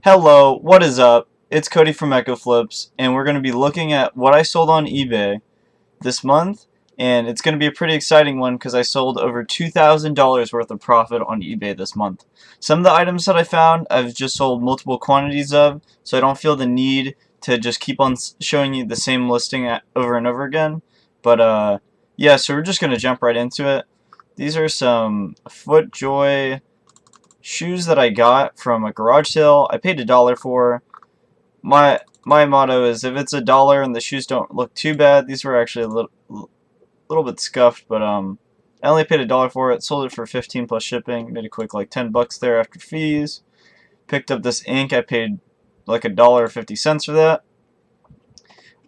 Hello, what is up? It's Cody from Echo Flips, and we're going to be looking at what I sold on eBay this month, and it's going to be a pretty exciting one because I sold over $2,000 worth of profit on eBay this month. Some of the items that I found I've just sold multiple quantities of, so I don't feel the need to just keep on showing you the same listing over and over again. But yeah, so we're just going to jump right into it. These are some FootJoy shoes that I got from a garage sale. I paid $1 for. My motto is if it's $1 and the shoes don't look too bad. These were actually a little bit scuffed, but I only paid $1 for it. Sold it for 15 plus shipping. Made a quick like 10 bucks there after fees. Picked up this ink. I paid like $1.50 for that.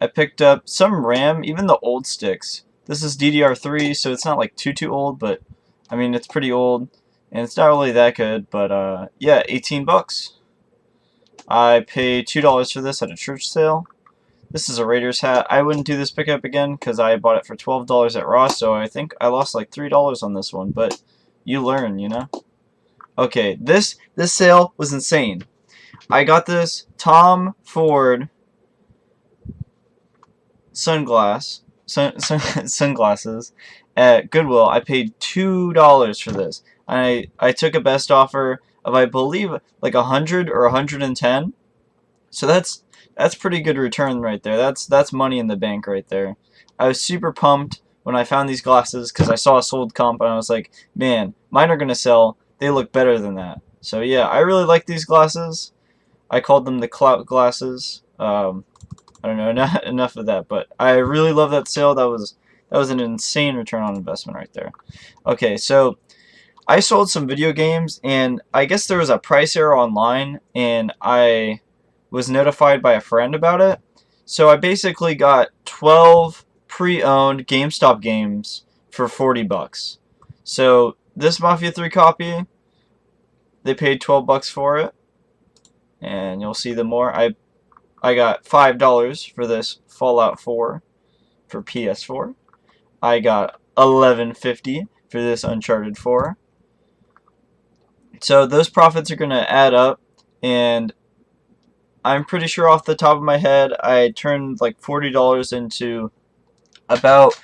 I picked up some RAM, even the old sticks. This is DDR3, so it's not like too old, but I mean it's pretty old. And it's not really that good, but yeah, 18 bucks. I paid $2 for this at a church sale. This is a Raiders hat. I wouldn't do this pickup again because I bought it for $12 at Ross, so I think I lost like $3 on this one, but you learn, you know? Okay, this sale was insane. I got this Tom Ford sunglasses at Goodwill. I paid $2 for this. I took a best offer of I believe like 100 or 110. So that's pretty good return right there. That's money in the bank right there. I was super pumped when I found these glasses because I saw a sold comp and I was like, man, mine are gonna sell. They look better than that. So yeah, I really like these glasses. I called them the clout glasses. I don't know, not enough of that, but I really love that sale. That was an insane return on investment right there. Okay, so I sold some video games, and I guess there was a price error online, and I was notified by a friend about it. So I basically got 12 pre-owned GameStop games for 40 bucks. So this Mafia 3 copy, they paid 12 bucks for it, and you'll see the more. I got $5 for this Fallout 4 for PS4. I got $11.50 for this Uncharted 4. So those profits are going to add up, and I'm pretty sure off the top of my head I turned like $40 into about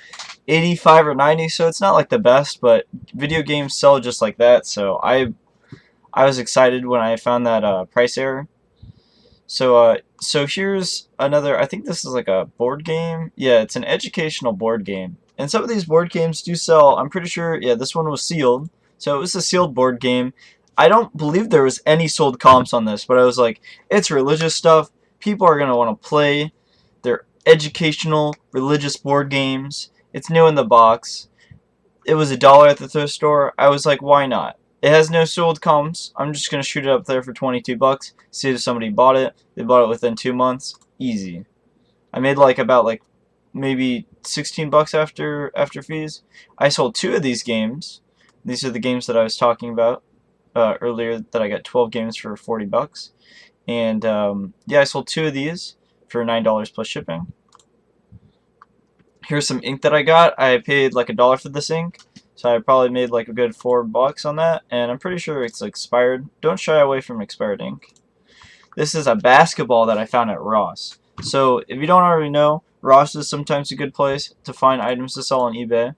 85 or 90, so it's not like the best, but video games sell just like that, so I was excited when I found that price error. So here's another, I think this is like a board game. Yeah, it's an educational board game. And some of these board games do sell. I'm pretty sure, yeah, this one was sealed. So it was a sealed board game. I don't believe there was any sold comps on this, but I was like, it's religious stuff. People are going to want to play their educational, religious board games. It's new in the box. It was $1 at the thrift store. I was like, why not? It has no sold comps. I'm just going to shoot it up there for 22 bucks. See if somebody bought it. They bought it within 2 months. Easy. I made like about like maybe 16 bucks after fees. I sold 2 of these games. These are the games that I was talking about earlier, that I got 12 games for 40 bucks. And yeah, I sold 2 of these for $9 plus shipping. Here's some ink that I got. I paid like $1 for this ink. So I probably made like a good 4 bucks on that, and I'm pretty sure it's expired. Don't shy away from expired ink. This is a basketball that I found at Ross. So if you don't already know, Ross is sometimes a good place to find items to sell on eBay.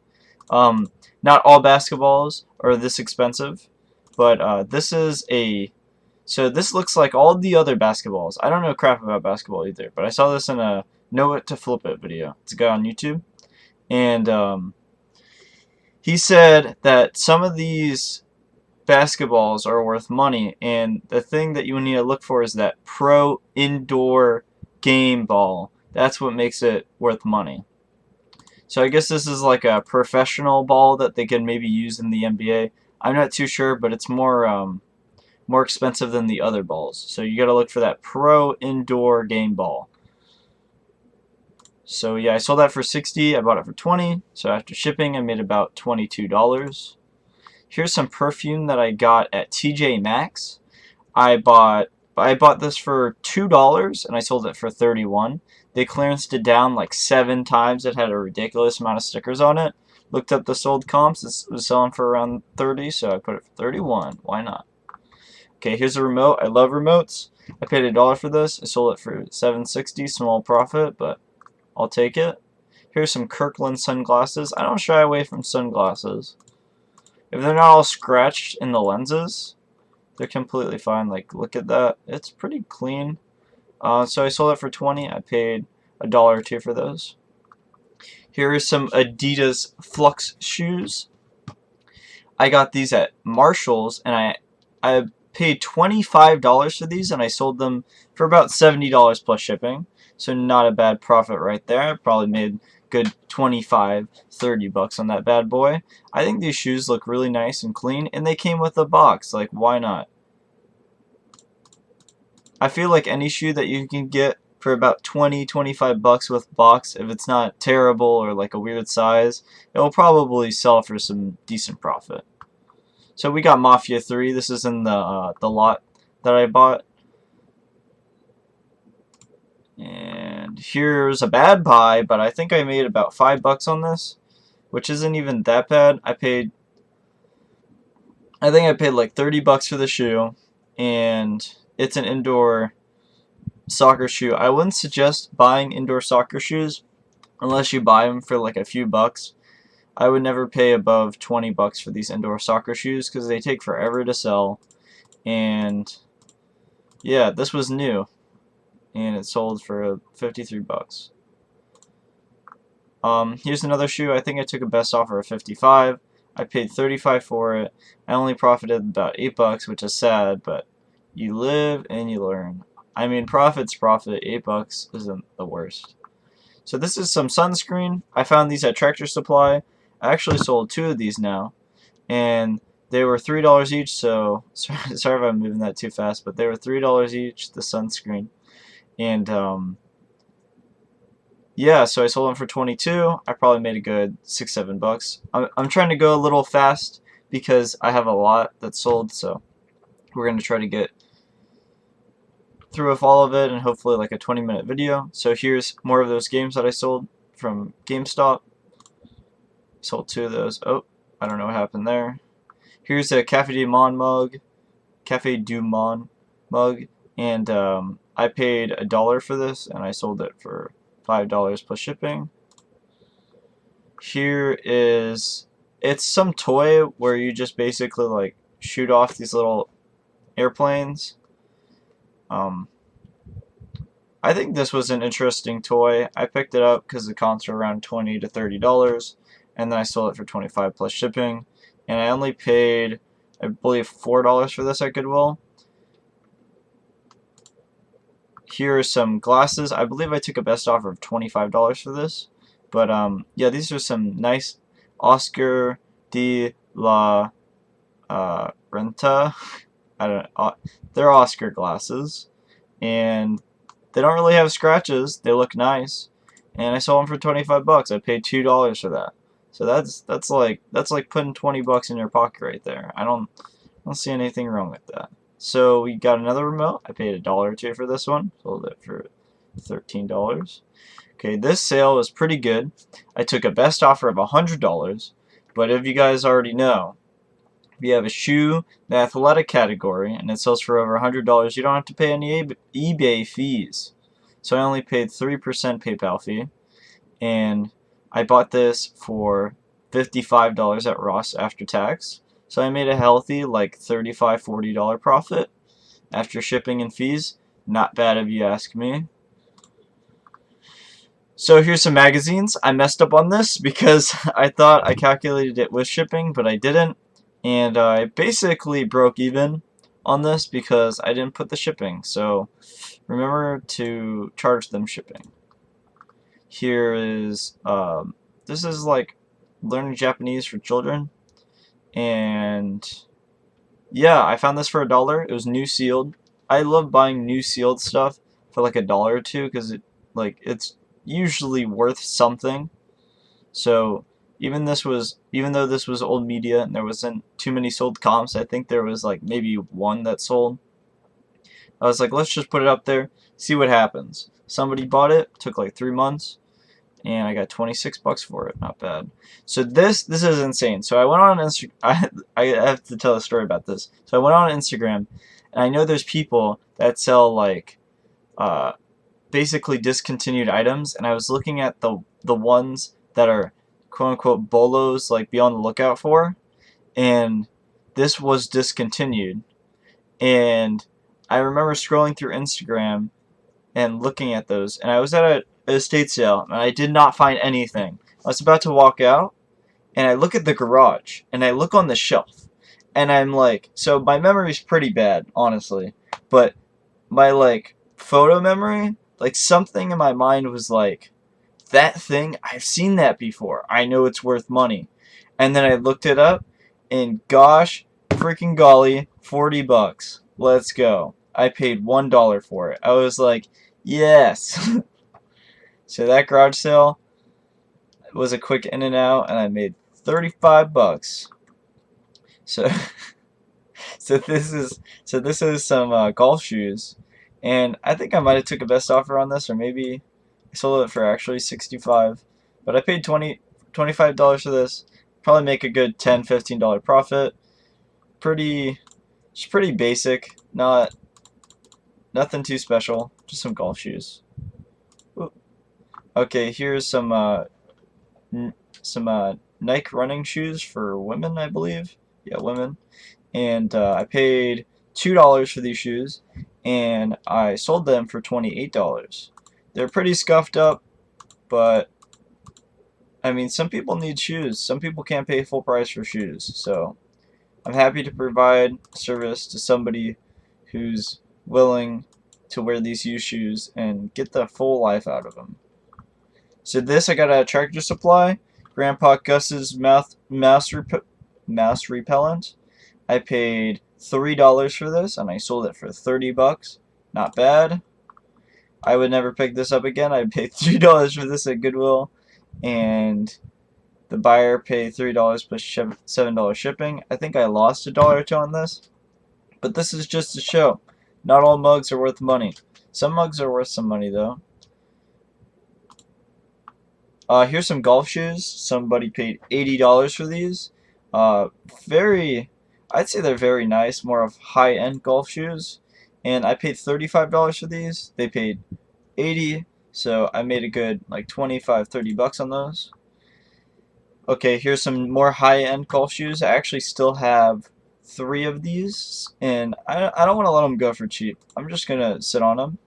Not all basketballs are this expensive, but this is a... So this looks like all the other basketballs. I don't know crap about basketball either, but I saw this in a Know It to Flip It video. It's a guy on YouTube, and he said that some of these basketballs are worth money, and the thing that you need to look for is that pro indoor game ball. That's what makes it worth money. So I guess this is like a professional ball that they can maybe use in the NBA. I'm not too sure, but it's more expensive than the other balls. So you got to look for that pro indoor game ball. So yeah, I sold that for 60. I bought it for 20. So after shipping, I made about $22. Here's some perfume that I got at TJ Maxx. I bought this for $2 and I sold it for 31. They clearanced it down like 7 times. It had a ridiculous amount of stickers on it. Looked up the sold comps. It was selling for around 30, so I put it for 31. Why not? Okay, here's a remote. I love remotes. I paid $1 for this. I sold it for $7.60, small profit, but I'll take it. Here's some Kirkland sunglasses. I don't shy away from sunglasses. If they're not all scratched in the lenses, they're completely fine. Like, look at that. It's pretty clean. So I sold it for 20. I paid $1 or $2 for those. Here are some Adidas Flux shoes. I got these at Marshall's, and I paid $25 for these, and I sold them for about $70 plus shipping. So not a bad profit right there. I probably made good 25, 30 bucks on that bad boy. I think these shoes look really nice and clean, and they came with a box. Like, why not? I feel like any shoe that you can get for about 20, 25 bucks with box, if it's not terrible or like a weird size, it will probably sell for some decent profit. So we got Mafia 3. This is in the lot that I bought. And here's a bad buy, but I think I made about 5 bucks on this, which isn't even that bad. I think I paid like 30 bucks for the shoe, and it's an indoor soccer shoe. I wouldn't suggest buying indoor soccer shoes unless you buy them for like a few bucks. I would never pay above 20 bucks for these indoor soccer shoes because they take forever to sell. And yeah, this was new, and it sold for 53 bucks. Here's another shoe. I think I took a best offer of 55. I paid 35 for it. I only profited about 8 bucks, which is sad, but you live and you learn. I mean, profit's profit. 8 bucks isn't the worst. So this is some sunscreen. I found these at Tractor Supply. I actually sold 2 of these now, and they were $3 each. So sorry if I'm moving that too fast, but they were $3 each, the sunscreen. And yeah, so I sold them for 22. I probably made a good 6, 7 bucks. I'm trying to go a little fast because I have a lot that's sold, so we're going to try to get through with all of it and hopefully like a 20-minute video. So here's more of those games that I sold from GameStop. Sold 2 of those. Oh, I don't know what happened there. Here's a Cafe du Monde mug, and I paid $1 for this, and I sold it for $5 plus shipping. Here is, it's some toy where you just basically like shoot off these little airplanes. I think this was an interesting toy. I picked it up because the comps were around $20 to $30, and then I sold it for 25 plus shipping, and I only paid, I believe, $4 for this at Goodwill. Here are some glasses. I believe I took a best offer of $25 for this, but yeah, these are some nice Oscar de la Renta. I don't know. They're Oscar glasses, and they don't really have scratches. They look nice, and I sold them for 25 bucks. I paid $2 for that. So that's like putting 20 bucks in your pocket right there. I don't see anything wrong with that. So we got another remote. I paid $1 or $2 for this one. Sold it for $13. Okay, this sale was pretty good. I took a best offer of $100, but if you guys already know, if you have a shoe, the athletic category, and it sells for over $100, you don't have to pay any eBay fees. So I only paid 3% PayPal fee, and I bought this for $55 at Ross after tax. So I made a healthy like $35, $40 profit after shipping and fees. Not bad if you ask me. So here's some magazines. I messed up on this because I thought I calculated it with shipping, but I didn't. And I basically broke even on this because I didn't put the shipping. So remember to charge them shipping. Here is, this is like learning Japanese for children. And yeah, I found this for $1. It was new sealed. I love buying new sealed stuff for like $1 or $2 because it's usually worth something. So even though this was old media and there wasn't too many sold comps, I think there was like maybe 1 that sold. I was like, let's just put it up there, see what happens. Somebody bought it, took like 3 months, and I got 26 bucks for it. Not bad. So this is insane. So I went on Instagram. I have to tell a story about this. So I went on Instagram, And I know there's people that sell like uh, basically discontinued items, and I was looking at the ones that are quote unquote bolos, like be on the lookout for, and this was discontinued. And I remember scrolling through Instagram and looking at those, and I was at a estate sale, and I did not find anything. I was about to walk out, and I look at the garage, and I look on the shelf, and I'm like, so my memory's pretty bad, honestly, but my like photo memory, like something in my mind was like, that thing, I've seen that before. I know it's worth money. And then I looked it up, and gosh, freaking golly, 40 bucks. Let's go. I paid $1 for it. I was like, yes. So that garage sale was a quick in and out, and I made 35 bucks. So so this is some golf shoes, and I think I might have took a best offer on this, or maybe I sold it for actually 65, but I paid $25 for this. Probably make a good $10-15 profit. It's pretty basic, nothing too special, just some golf shoes. Ooh. Okay, here's some Nike running shoes for women, I believe. Yeah, women. And I paid $2 for these shoes, and I sold them for $28. They're pretty scuffed up, but I mean, some people need shoes. Some people can't pay full price for shoes, so I'm happy to provide service to somebody who's willing to wear these used shoes and get the full life out of them. So this I got at Tractor Supply, Grandpa Gus's mouse repellent. I paid $3 for this, and I sold it for 30 bucks. Not bad. I would never pick this up again. I paid $3 for this at Goodwill, and the buyer paid $3 plus $7 shipping. I think I lost $1 or two on this, but this is just to show not all mugs are worth money. Some mugs are worth some money though. Here's some golf shoes. Somebody paid $80 for these. Very, I'd say they're very nice, more of high-end golf shoes. And I paid $35 for these. They paid $80, so I made a good like 25-30 bucks on those. Okay, here's some more high-end golf shoes. I actually still have 3 of these, and I don't want to let them go for cheap. I'm just gonna sit on them.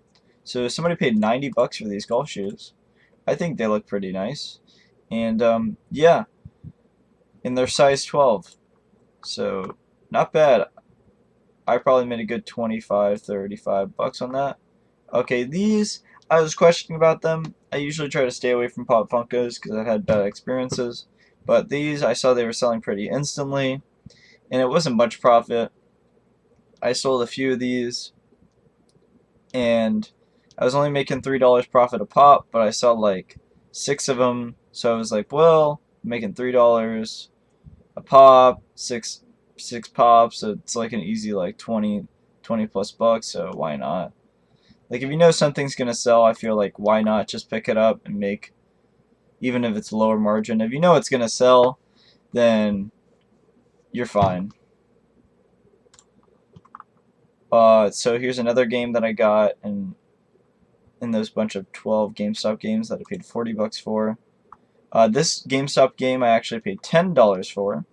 So somebody paid 90 bucks for these golf shoes. I think they look pretty nice, and yeah, and they're size 12, so not bad. I probably made a good 25-35 bucks on that. Okay, these, I was questioning about them. I usually try to stay away from Pop Funkos because I've had bad experiences, but these I saw they were selling pretty instantly, and it wasn't much profit. I sold a few of these, and I was only making $3 profit a pop, but I saw like 6 of them, so I was like, well, I'm making $3 a pop, six pops, so it's like an easy like 20 plus bucks, so why not? Like if you know something's gonna sell, I feel like why not just pick it up and make, even if it's lower margin. If you know it's gonna sell, then you're fine. So here's another game that I got in those bunch of 12 GameStop games that I paid 40 bucks for. This GameStop game I actually paid $10 for,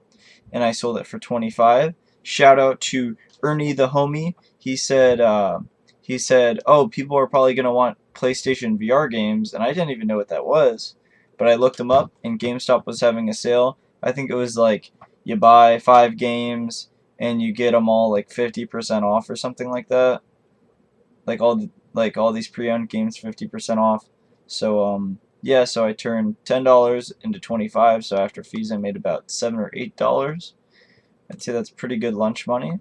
and I sold it for 25. Shout out to Ernie the homie. He said, oh, people are probably gonna want PlayStation VR games, and I didn't even know what that was, but I looked them up, and GameStop was having a sale. I think it was like you buy 5 games and you get them all like 50% off or something like that. Like all these pre-owned games 50% off. So yeah, so I turned $10 into 25, so after fees I made about $7 or $8. I'd say that's pretty good lunch money.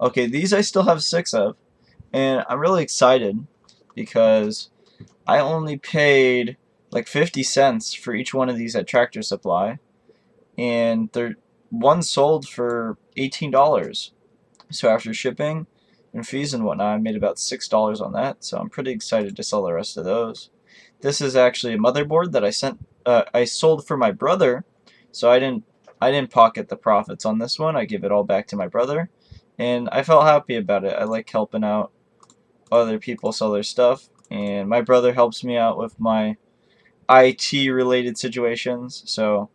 Okay, these I still have 6 of, and I'm really excited because I only paid like 50 cents for each one of these at Tractor Supply, and one sold for $18. So after shipping and fees and whatnot, I made about $6 on that, so I'm pretty excited to sell the rest of those. This is actually a motherboard that I sold for my brother, so I didn't pocket the profits on this one. I give it all back to my brother, and I felt happy about it. I like helping out other people sell their stuff, and my brother helps me out with my IT related situations, so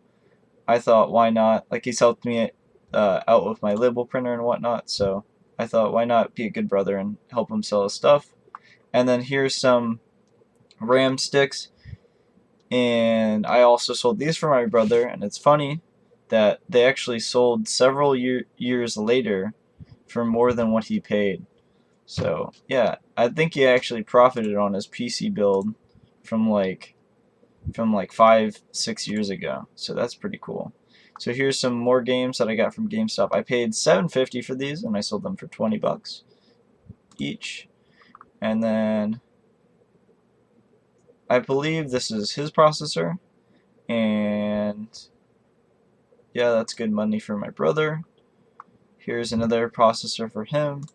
I thought, why not? Like, he's helped me out with my label printer and whatnot, so I thought, why not be a good brother and help him sell his stuff. And then here's some RAM sticks, and I also sold these for my brother, and it's funny that they actually sold several years later for more than what he paid. So yeah, I think he actually profited on his PC build from like 5-6 years ago. So that's pretty cool. So here's some more games that I got from GameStop. I paid $7.50 for these, and I sold them for 20 bucks each. And then I believe this is his processor, and yeah, that's good money for my brother. Here's another processor for him.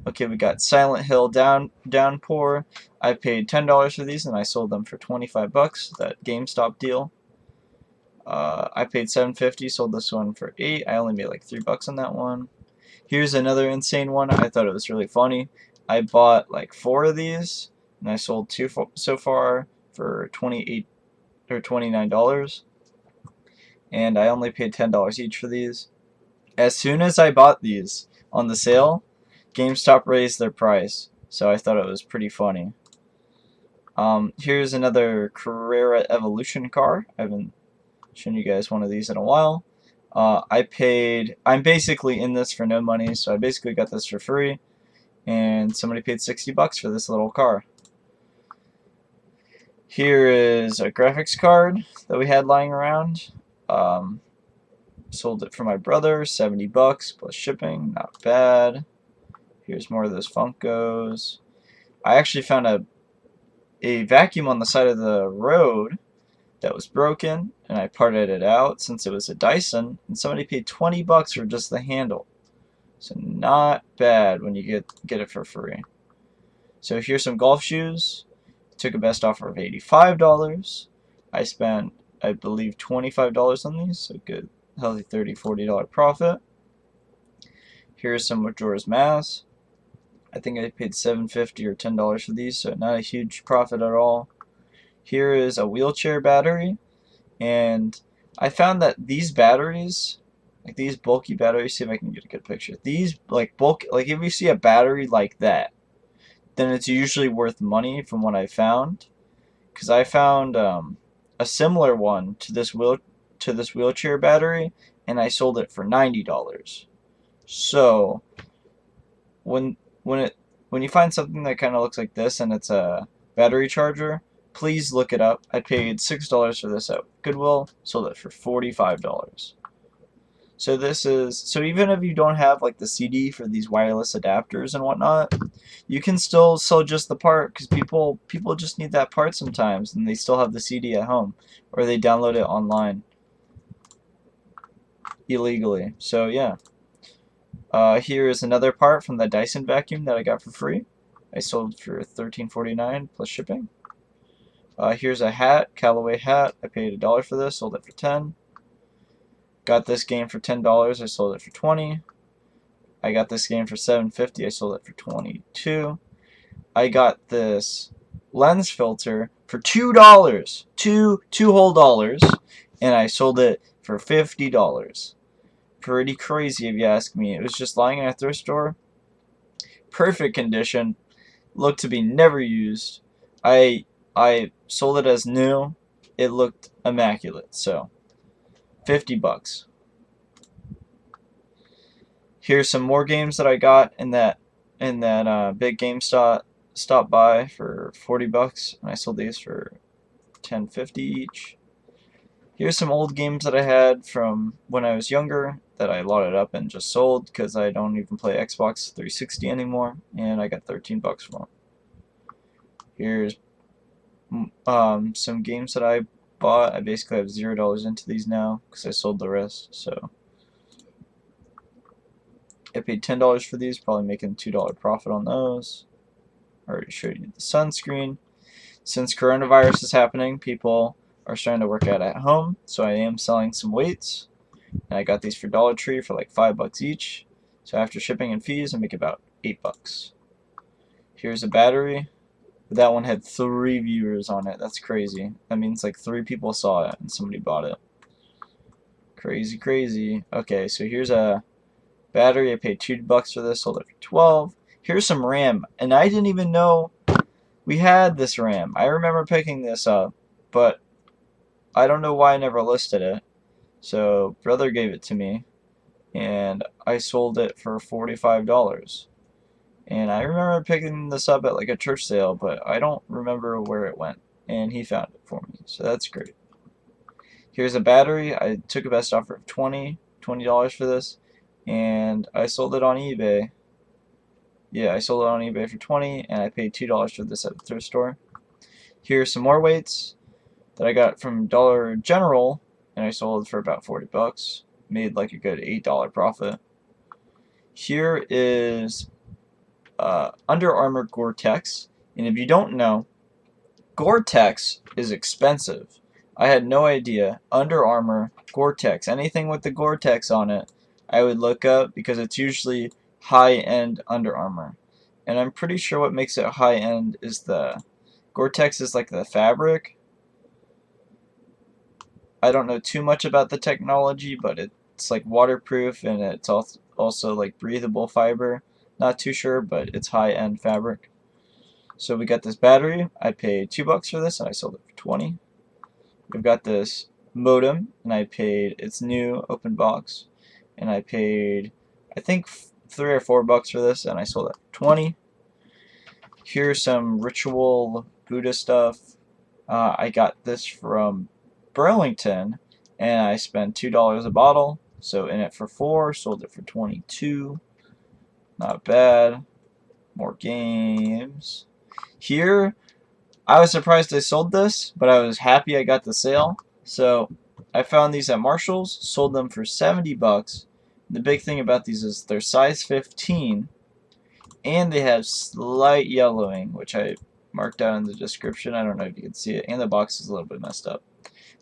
Okay, we got Silent Hill Downpour. I paid $10 for these, and I sold them for 25 bucks. That GameStop deal. I paid $7.50, sold this one for $8. I only made like $3 on that one. Here's another insane one. I thought it was really funny. I bought like 4 of these, and I sold 2 so far for $28 or $29, and I only paid $10 each for these. As soon as I bought these on the sale, GameStop raised their price, so I thought it was pretty funny. Here's another Carrera Evolution car. I haven't shown you guys one of these in a while. I'm basically in this for no money, so I basically got this for free, and somebody paid 60 bucks for this little car. Here is a graphics card that we had lying around. Sold it for my brother, 70 bucks plus shipping, not bad. Here's more of those Funkos. I actually found a vacuum on the side of the road that was broken, and I parted it out since it was a Dyson, and somebody paid 20 bucks for just the handle. So not bad when you get it for free. So here's some golf shoes. Took a best offer of $85. I spent, I believe, $25 on these, so good, healthy $30-$40 profit. Here's some Majora's Mask. I think I paid $7.50 or $10 for these, so not a huge profit at all. Here is a wheelchair battery, and I found that these batteries, like these bulky batteries, see if I can get a good picture. These like if you see a battery like that, then it's usually worth money from what I found, because I found a similar one to this wheelchair battery, and I sold it for $90. So when you find something that kind of looks like this and it's a battery charger, please look it up. I paid $6 for this at Goodwill, sold it for $45. So even if you don't have like the CD for these wireless adapters and whatnot, you can still sell just the part, because people just need that part sometimes, and they still have the CD at home, or they download it online illegally. So yeah. Here is another part from the Dyson vacuum that I got for free. I sold for $13.49 plus shipping. Here's a hat, Callaway hat. I paid $1 for this, sold it for $10. Got this game for $10, I sold it for $20. I got this game for $7.50, I sold it for $22. I got this lens filter for $2, two whole dollars, and I sold it for $50. Pretty crazy if you ask me. It was just lying in a thrift store. Perfect condition. Looked to be never used. I sold it as new. It looked immaculate. So 50 bucks. Here's some more games that I got in that big GameStop stop by for 40 bucks, and I sold these for $10.50 each. Here's some old games that I had from when I was younger that I loaded up and just sold, because I don't even play Xbox 360 anymore, and I got 13 bucks for them. Here's some games that I bought. I basically have $0 into these now because I sold the rest. So I paid $10 for these, probably making $2 profit on those. I already showed you the sunscreen. Since coronavirus is happening, people are starting to work out at home, so I am selling some weights. And I got these for Dollar Tree for like $5 each. So after shipping and fees, I make about $8. Here's a battery. That one had 3 viewers on it. That's crazy. That means like 3 people saw it and somebody bought it. Crazy, crazy. Okay, so here's a battery. I paid $2 for this, sold it for 12. Here's some RAM, and I didn't even know we had this RAM. I remember picking this up, but I don't know why I never listed it. So brother gave it to me, and I sold it for $45. And I remember picking this up at like a church sale, but I don't remember where it went. And he found it for me, so that's great. Here's a battery. I took a best offer of $20 for this, and I sold it on eBay. Yeah, I sold it on eBay for $20, and I paid $2 for this at the thrift store. Here's some more weights that I got from Dollar General, and I sold for about $40. Made like a good $8 profit. Here is Under Armour Gore-Tex, and if you don't know, Gore-Tex is expensive. I had no idea. Under Armour, Gore-Tex, anything with the Gore-Tex on it, I would look up because it's usually high-end Under Armour. And I'm pretty sure what makes it high-end is the Gore-Tex is like the fabric. I don't know too much about the technology, but it's like waterproof and it's also like breathable fiber. Not too sure, but it's high-end fabric. So we got this battery. I paid $2 for this, and I sold it for 20. We've got this modem, and I paid, it's new, open box, and I paid, I think, $3 or $4 for this, and I sold it for 20. Here's some ritual Buddha stuff. I got this from Burlington, and I spent $2 a bottle, so in it for 4, sold it for 22. Not bad. More games. Here, I was surprised I sold this, but I was happy I got the sale. So I found these at Marshall's, sold them for $70. The big thing about these is they're size 15, and they have slight yellowing, which I marked out in the description. I don't know if you can see it, and the box is a little bit messed up.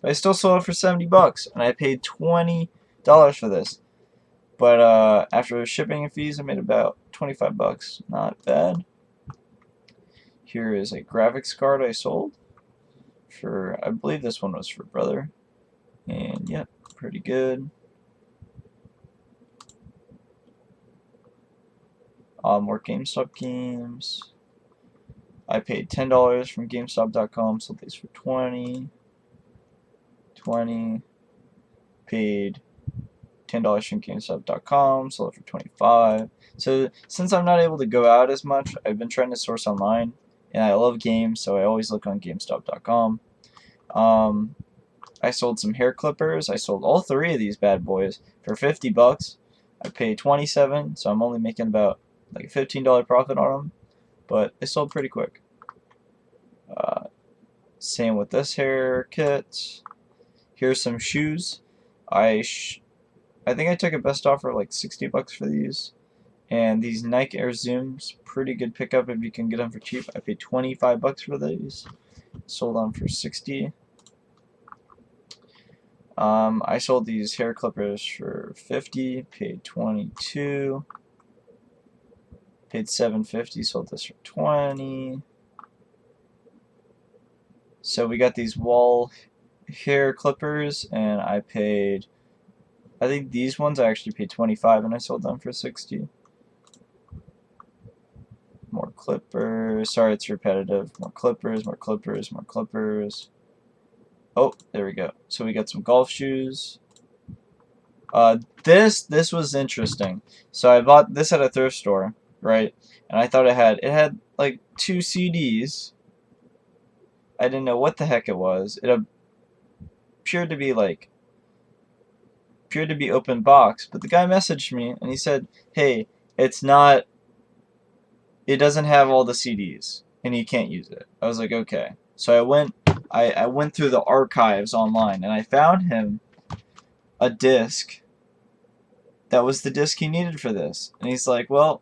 But I still sold it for $70, and I paid $20 for this. But after shipping and fees, I made about $25. Not bad. Here is a graphics card I sold for, I believe this one was for brother. And yep, pretty good. More GameStop games. I paid $10 from GameStop.com, sold these for 20. Paid $10 from GameStop.com, sold it for 25. So since I'm not able to go out as much, I've been trying to source online. And I love games, so I always look on GameStop.com. I sold some hair clippers. I sold all 3 of these bad boys for $50. I paid 27, so I'm only making about like a $15 profit on them. But they sold pretty quick. Same with this hair kit. Here's some shoes. I think I took a best offer like $60 for these. And these Nike Air Zooms, pretty good pickup if you can get them for cheap. I paid $25 for these. Sold them for 60. I sold these hair clippers for 50. Paid 22. Paid $7.50. Sold this for 20. So we got these wall hair clippers, and I paid. I think these ones I actually paid 25, and I sold them for 60. More clippers. Sorry, it's repetitive. More clippers, more clippers, more clippers. Oh, there we go. So we got some golf shoes. This was interesting. So I bought this at a thrift store, right? And I thought it had like 2 CDs. I didn't know what the heck it was. It appeared to be open box, but the guy messaged me and he said, "Hey, it's not. It doesn't have all the CDs, and you can't use it." I was like, "Okay." So I went through the archives online, and I found him a disc that was the disc he needed for this, and he's like, "Well,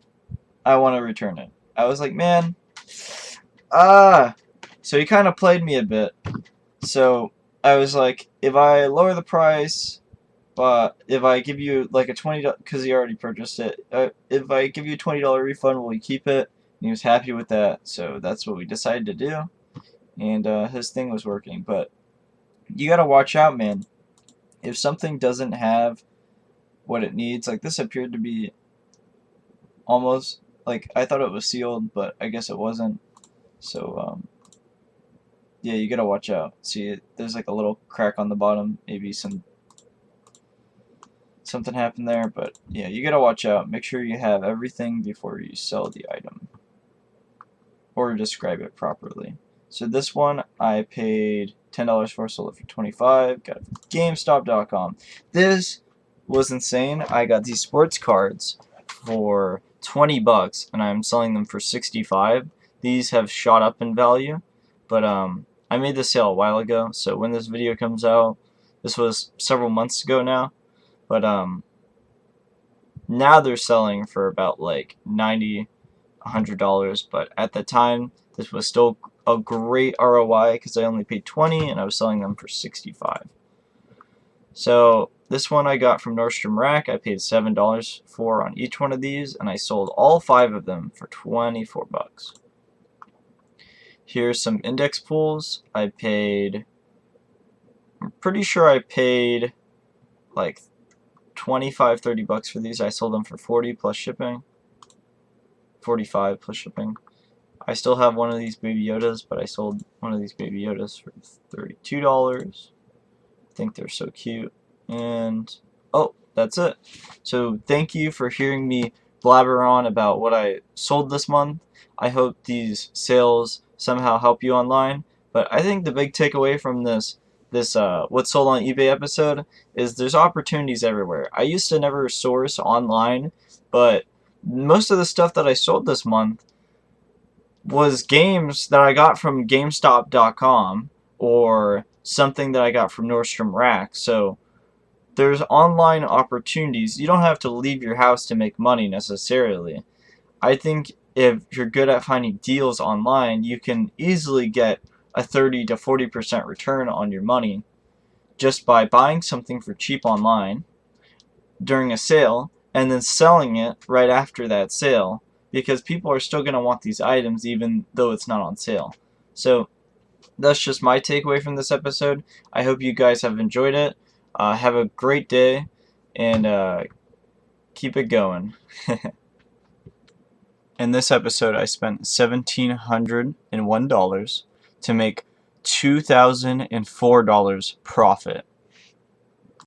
I want to return it." I was like, "Man, So he kind of played me a bit. So I was like, if I lower the price if I give you like a $20, because he already purchased it, if I give you a $20 refund, will you keep it? And he was happy with that, so that's what we decided to do. And his thing was working, but you gotta watch out, man. If something doesn't have what it needs, like this appeared to be almost, like, I thought it was sealed, but I guess it wasn't. So yeah, you gotta watch out. See, there's like a little crack on the bottom, maybe something happened there, but yeah, you gotta watch out. Make sure you have everything before you sell the item or describe it properly. So this one I paid $10 for, sold it for $25. Got it from GameStop.com. This was insane. I got these sports cards for $20 and I'm selling them for $65. These have shot up in value, but I made this sale a while ago, so when this video comes out, this was several months ago now, but now they're selling for about like $90, $100, but at the time this was still a great ROI because I only paid $20 and I was selling them for $65. So this one I got from Nordstrom Rack. I paid $7 for on each one of these, and I sold all 5 of them for $24. Here's some index pools. I'm pretty sure I paid like $25-$30 for these. I sold them for $40 plus shipping. $45 plus shipping. I still have one of these Baby Yodas, but I sold one of these Baby Yodas for $32. I think they're so cute. And oh, that's it. So thank you for hearing me blabber on about what I sold this month. I hope these sales somehow help you online. But I think the big takeaway from this what's sold on eBay episode is there's opportunities everywhere. I used to never source online, but most of the stuff that I sold this month was games that I got from GameStop.com or something that I got from Nordstrom Rack. So there's online opportunities. You don't have to leave your house to make money necessarily. I think if you're good at finding deals online, you can easily get a 30 to 40% return on your money just by buying something for cheap online during a sale and then selling it right after that sale, because people are still going to want these items even though it's not on sale. So that's just my takeaway from this episode. I hope you guys have enjoyed it. Have a great day and keep it going. In this episode, I spent $1,701 to make $2,004 profit.